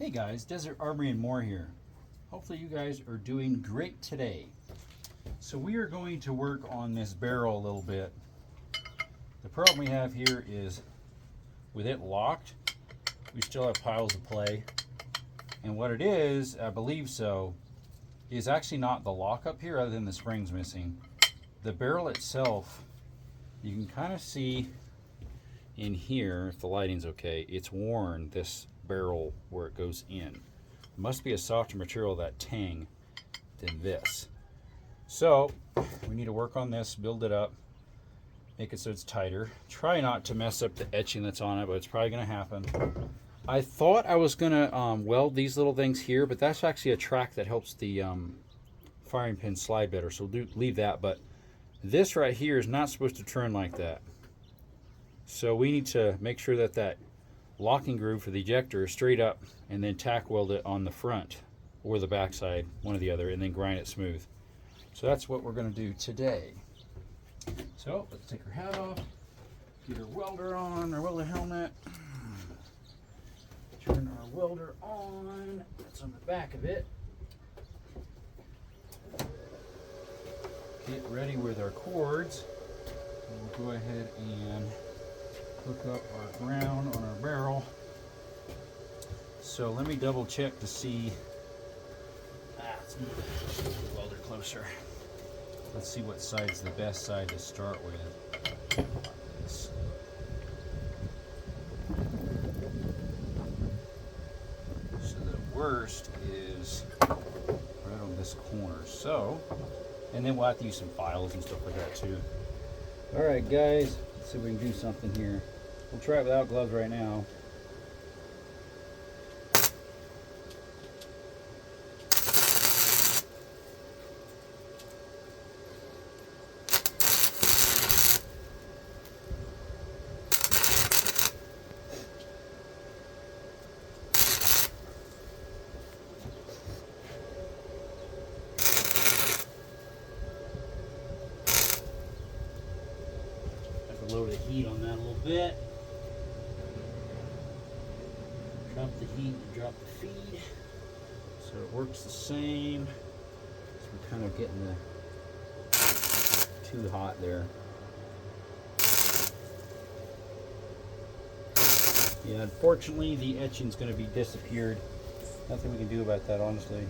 Hey guys, Desert Armory and More here. Hopefully you guys are doing great today. So we are going to work on this barrel a little bit. The problem we have here is with it locked, we still have piles of play. And what it is, I believe so, is actually not the lock up here other than the springs missing. The barrel itself, you can kind of see in here, if the lighting's okay, it's worn, this barrel where it goes in. It must be a softer material, that tang, than this. So we need to work on this, build it up, make it so it's tighter. Try not to mess up the etching that's on it, but it's probably going to happen. I thought I was going to weld these little things here, but that's actually a track that helps the firing pin slide better, so we'll leave that. But this right here is not supposed to turn like that. So we need to make sure that that locking groove for the ejector is straight up, and then tack weld it on the front or the back side, one or the other, and then grind it smooth. So that's what we're going to do today. So let's take our hat off, get our welder on, our welder helmet, turn our welder on, that's on the back of it. Get ready with our cords. We'll go ahead and hook up our ground on our barrel. So let me double check to see. Let's move the welder closer. Let's see what side's the best side to start with. So the worst is right on this corner. So, and then we'll have to use some files and stuff like that too. All right, guys, let's see if we can do something here. We'll try it without gloves right now. Lower the heat on that a little bit. Drop the heat and drop the feed. So it works the same. So we're kind of getting too hot there. Yeah, unfortunately the etching's going to be disappeared. Nothing we can do about that, honestly.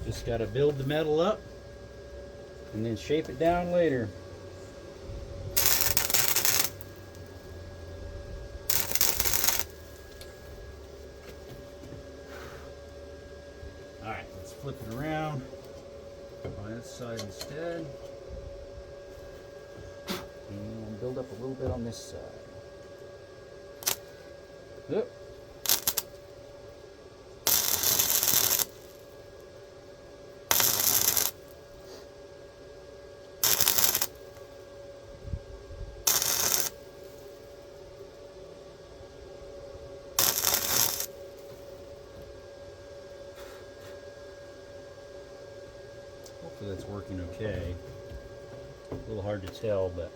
Just got to build the metal up and then shape it down later. Alright, let's flip it around on this side instead. And we'll build up a little bit on this side. Yep. Hopefully that's working okay. A little hard to tell, but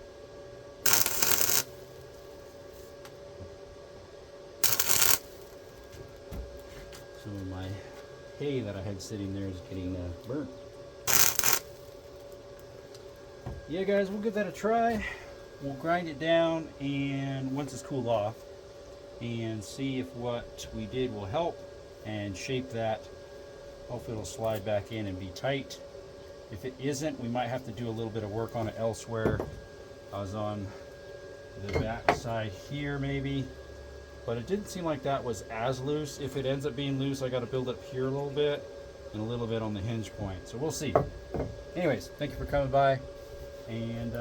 some of my hay that I had sitting there is getting burnt. Yeah, guys, we'll give that a try. We'll grind it down, and once it's cooled off, and see if what we did will help and shape that. Hopefully it'll slide back in and be tight. If it isn't, we might have to do a little bit of work on it elsewhere. I was on the back side here maybe, but it didn't seem like that was as loose. If it ends up being loose, I got to build up here a little bit and a little bit on the hinge point. So we'll see. Anyways, thank you for coming by, and